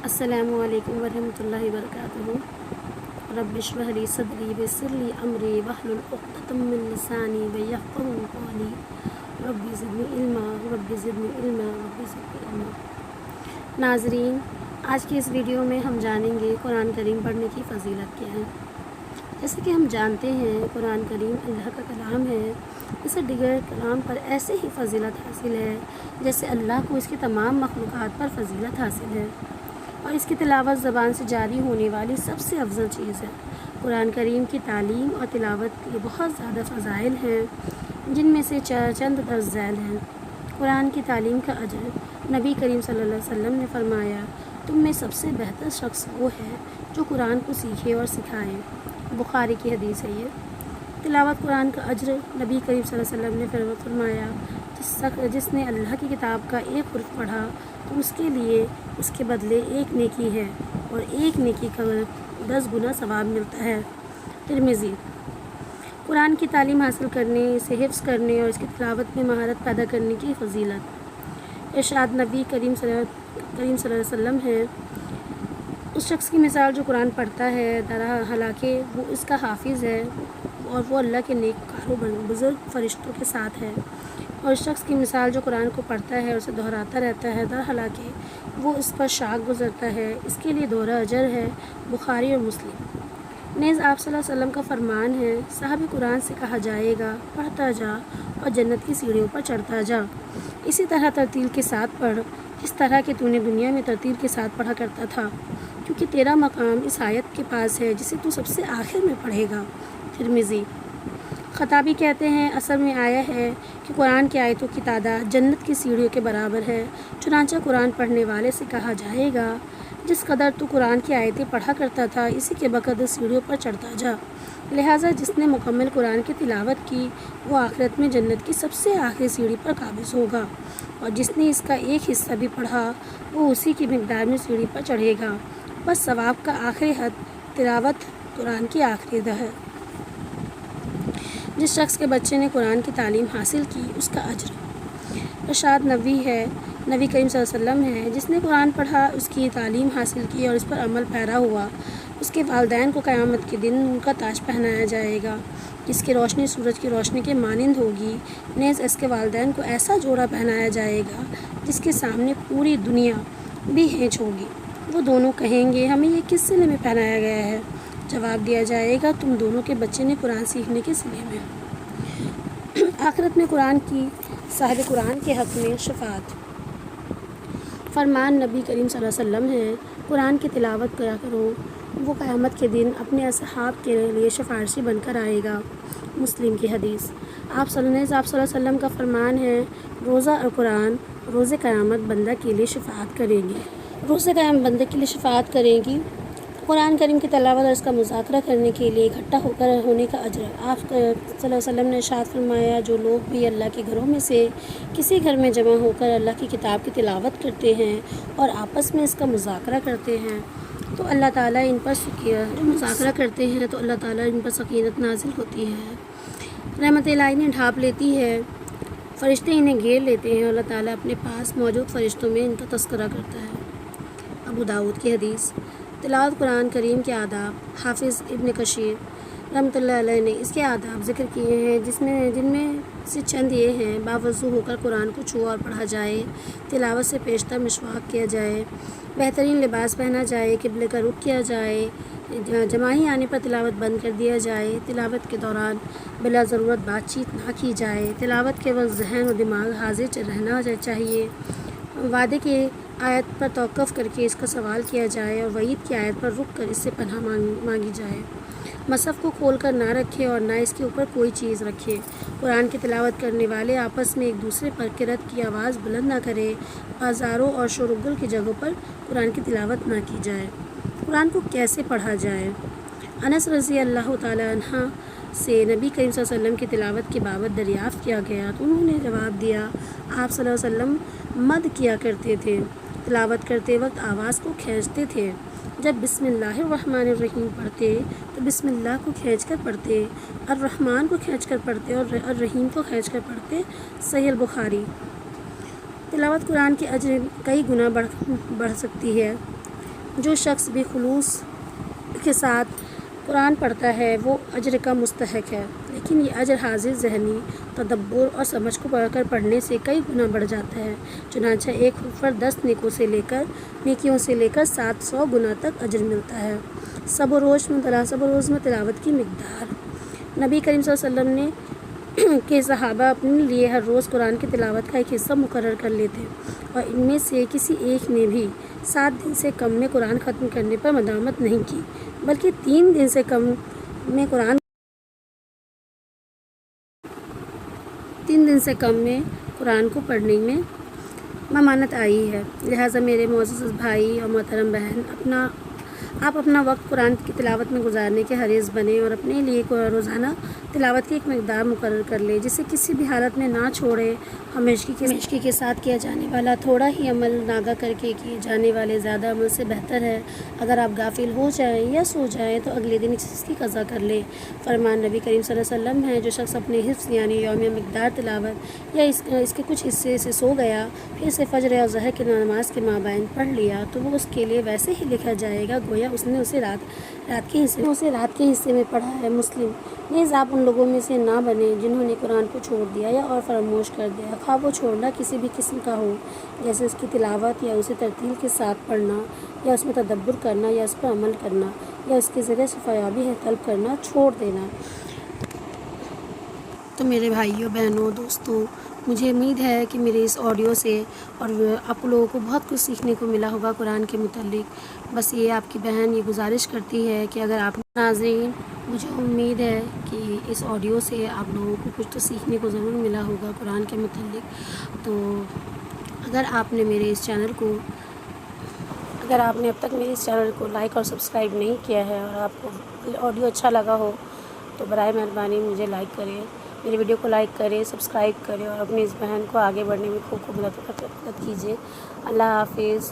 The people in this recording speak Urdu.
السلام علیکم ورحمۃ اللہ وبرکاتہ۔ رب اشرح لی صدری ویسر لی امری واحلل عقدۃ من لسانی یفقہوا قولی۔ رب زدنی علما رب زدنی علما رب زدنی علما۔ ناظرین، آج کی اس ویڈیو میں ہم جانیں گے قرآن کریم پڑھنے کی فضیلت کیا ہے۔ جیسے کہ ہم جانتے ہیں قرآن کریم اللہ کا کلام ہے، اسے دیگر کلام پر ایسے ہی فضیلت حاصل ہے جیسے اللہ کو اس کی تمام مخلوقات پر فضیلت حاصل ہے، اور اس کی تلاوت زبان سے جاری ہونے والی سب سے افضل چیز ہے۔ قرآن کریم کی تعلیم اور تلاوت کے بہت زیادہ فضائل ہیں، جن میں سے چند درج ذیل ہیں۔ قرآن کی تعلیم کا اجر نبی کریم صلی اللہ علیہ وسلم نے فرمایا، تم میں سب سے بہتر شخص وہ ہے جو قرآن کو سیکھے اور سکھائے۔ بخاری کی حدیث ہے یہ۔ تلاوت قرآن کا اجر نبی کریم صلی اللہ علیہ وسلم نے فرمایا، جس نے اللہ کی کتاب کا ایک حرف پڑھا تو اس کے لیے اس کے بدلے ایک نیکی ہے، اور ایک نیکی کا 10 گنا ثواب ملتا ہے۔ ترمذی۔ قرآن کی تعلیم حاصل کرنے، اسے حفظ کرنے اور اس کی تلاوت میں مہارت پیدا کرنے کی فضیلت۔ ارشاد نبی کریم صلی اللہ علیہ وسلم ہے، اس شخص کی مثال جو قرآن پڑھتا ہے، حالانکہ وہ اس کا حافظ ہے، اور وہ اللہ کے نیک کاروں بزرگ فرشتوں کے ساتھ ہے، اور اس شخص کی مثال جو قرآن کو پڑھتا ہے، اسے دہراتا رہتا ہے، حالانکہ وہ اس پر شاک گزرتا ہے، اس کے لیے دوہرا اجر ہے۔ بخاری اور مسلم۔ نیز آپ صلی اللہ علیہ وسلم کا فرمان ہے، صاحب قرآن سے کہا جائے گا، پڑھتا جا اور جنت کی سیڑھیوں پر چڑھتا جا، اسی طرح ترتیل کے ساتھ پڑھ جس طرح کہ تو نے دنیا میں ترتیل کے ساتھ پڑھا کرتا تھا، کیونکہ تیرا مقام اس آیت کے پاس ہے جسے تو سب سے آخر میں پڑھے گا۔ ترمذی۔ خطابی کہتے ہیں، اصل میں آیا ہے کہ قرآن کی آیتوں کی تعداد جنت کی سیڑھیوں کے برابر ہے، چنانچہ قرآن پڑھنے والے سے کہا جائے گا، جس قدر تو قرآن کی آیتیں پڑھا کرتا تھا، اسی کے بقدر سیڑھیوں پر چڑھتا جا۔ لہٰذا جس نے مکمل قرآن کی تلاوت کی، وہ آخرت میں جنت کی سب سے آخری سیڑھی پر قابض ہوگا، اور جس نے اس کا ایک حصہ بھی پڑھا، وہ اسی کی مقدار میں سیڑھی پر چڑھے گا۔ بس ثواب کا آخری حد تلاوت قرآن کی آخری ہے۔ جس شخص کے بچے نے قرآن کی تعلیم حاصل کی، اس کا اجر۔ ارشاد نبی ہے، نبی کریم صلی اللہ علیہ وسلم ہے، جس نے قرآن پڑھا، اس کی تعلیم حاصل کی اور اس پر عمل پیرا ہوا، اس کے والدین کو قیامت کے دن ان کا تاج پہنایا جائے گا، جس کی روشنی سورج کی روشنی کے مانند ہوگی۔ نیز اس کے والدین کو ایسا جوڑا پہنایا جائے گا جس کے سامنے پوری دنیا بھی ہینچ ہوگی۔ وہ دونوں کہیں گے، ہمیں یہ کس صلے میں پہنایا گیا ہے؟ جواب دیا جائے گا، تم دونوں کے بچے نے قرآن سیکھنے کے صلے میں۔ آخرت میں قرآن کی صاحب قرآن کے حق میں شفاعت۔ فرمان نبی کریم صلی اللہ علیہ وسلم ہے، قرآن کی تلاوت کیا کرو، وہ قیامت کے دن اپنے اصحاب کے لیے سفارشی بن کر آئے گا۔ مسلم کی حدیث۔ آپ صلی اللہ علیہ وسلم کا فرمان ہے، روزہ اور قرآن روز قیامت بندہ کے لیے شفاعت کریں گے، روز قیامت بندے کے لیے شفاعت کریں گی۔ قرآن کریم کی تلاوت اور اس کا مذاکرہ کرنے کے لیے اکٹھا ہونے کا اجر۔ آپ صلی اللہ علیہ وسلم نے ارشاد فرمایا، جو لوگ بھی اللہ کے گھروں میں سے کسی گھر میں جمع ہو کر اللہ کی کتاب کی تلاوت کرتے ہیں اور آپس میں اس کا مذاکرہ کرتے ہیں تو اللہ تعالیٰ ان پر سکینت نازل ہوتی ہے، رحمت الہی نے ڈھانپ لیتی ہے، فرشتے انہیں گھیر لیتے ہیں، اور اللہ تعالیٰ اپنے پاس موجود فرشتوں میں ان کا تذکرہ کرتا ہے۔ ابو داؤد کی حدیث۔ تلاوت قرآن کریم کے آداب۔ حافظ ابن کثیر رحمۃ اللہ علیہ نے اس کے آداب ذکر کیے ہیں، جن میں سے چند یہ ہیں، باوضو ہو کر قرآن کو چھو اور پڑھا جائے، تلاوت سے پیشتر مسواک کیا جائے، بہترین لباس پہنا جائے، قبلے کا رخ کیا جائے، جماعی آنے پر تلاوت بند کر دیا جائے، تلاوت کے دوران بلا ضرورت بات چیت نہ کی جائے، تلاوت کے وقت ذہن و دماغ حاضر رہنا چاہیے، وعدے کی آیت پر توقف کر کے اس کا سوال کیا جائے اور وعید کی آیت پر رک کر اس سے پناہ مانگی جائے، مصحف کو کھول کر نہ رکھے اور نہ اس کے اوپر کوئی چیز رکھے، قرآن کی تلاوت کرنے والے آپس میں ایک دوسرے پر قرأت کی آواز بلند نہ کرے، بازاروں اور شور و گل کی جگہوں پر قرآن کی تلاوت نہ کی جائے۔ قرآن کو کیسے پڑھا جائے؟ انس رضی اللہ تعالیٰ عنہ سے نبی کریم صلی اللہ علیہ وسلم کی تلاوت کے بابت دریافت کیا گیا تو انہوں نے جواب دیا، آپ صلی اللہ علیہ وسلم مد کیا کرتے تھے، تلاوت کرتے وقت آواز کو کھینچتے تھے، جب بسم اللہ الرحمن الرحیم پڑھتے تو بسم اللہ کو کھینچ کر پڑھتے، الرحمن کو کھینچ کر پڑھتے اور الرحیم کو کھینچ کر پڑھتے۔ صحیح البخاری۔ تلاوت قرآن کی اجر کئی گنا بڑھ سکتی ہے۔ جو شخص بھی خلوص کے ساتھ قرآن پڑھتا ہے وہ اجر کا مستحق ہے، لیکن یہ اجر حاضر ذہنی تدبر اور سمجھ کو پڑھ کر پڑھنے سے کئی گنا بڑھ جاتا ہے۔ چنانچہ ایک فرد 10 نیکیوں سے لے کر 700 گنا تک اجر ملتا ہے۔ شب و روز میں تلاوت کی مقدار۔ نبی کریم صلی اللہ علیہ وسلم نے کہ صحابہ اپنے لیے ہر روز قرآن کی تلاوت کا ایک حصہ مقرر کر لیتے اور ان میں سے کسی ایک نے بھی 7 دن سے کم میں قرآن ختم کرنے پر مداومت نہیں کی، بلکہ 3 دن سے کم میں قرآن کو پڑھنے میں ممانعت آئی ہے۔ لہٰذا میرے معزز بھائی اور محترم بہن، آپ اپنا وقت قرآن کی تلاوت میں گزارنے کے حریص بنیں اور اپنے لیے روزانہ تلاوت کی ایک مقدار مقرر کر لیں، جسے کسی بھی حالت میں نہ چھوڑیں۔ ہمیشگی کے ساتھ کیا جانے والا تھوڑا ہی عمل ناگا کر کے کیے جانے والے زیادہ عمل سے بہتر ہے۔ اگر آپ غافل ہو جائیں یا سو جائیں تو اگلے دن اس کی قضا کر لیں۔ فرمان نبی کریم صلی اللہ علیہ وسلم ہے، جو شخص اپنے حفظ یعنی یومیہ مقدار تلاوت یا اس کے کچھ حصے سے سو گیا، پھر سے فجر اور ظہر کی نماز کے مابین پڑھ لیا تو وہ اس کے لیے ویسے ہی لکھا جائے گا گویا اس نے اسے رات کے حصے میں پڑھا ہے۔ مسلم۔ نیز آپ ان لوگوں میں سے نہ بنیں جنہوں نے قرآن کو چھوڑ دیا یا اور فراموش کر دیا، خواہ وہ چھوڑنا کسی بھی قسم کا ہو، جیسے اس کی تلاوت یا اسے ترتیل کے ساتھ پڑھنا یا اس میں تدبر کرنا یا اس پر عمل کرنا یا اس کے ذریعے شفایابی طلب کرنا چھوڑ دینا۔ تو میرے بھائیوں، بہنوں، دوستوں، مجھے امید ہے کہ میرے اس آڈیو سے اور آپ لوگوں کو بہت کچھ سیکھنے کو ملا ہوگا قرآن کے متعلق۔ بس یہ آپ کی بہن یہ گزارش کرتی ہے کہ اگر آپ ناظرین، مجھے امید ہے کہ اس آڈیو سے آپ لوگوں کو کچھ تو سیکھنے کو ضرور ملا ہوگا قرآن کے متعلق۔ تو اگر آپ نے اب تک میرے اس چینل کو لائک اور سبسکرائب نہیں کیا ہے اور آپ کو آڈیو اچھا لگا ہو تو برائے مہربانی مجھے لائک کریں، میری ویڈیو کو لائک کریں، سبسکرائب کریں اور اپنی اس بہن کو آگے بڑھنے میں خوب مدد کیجیے۔ اللہ حافظ۔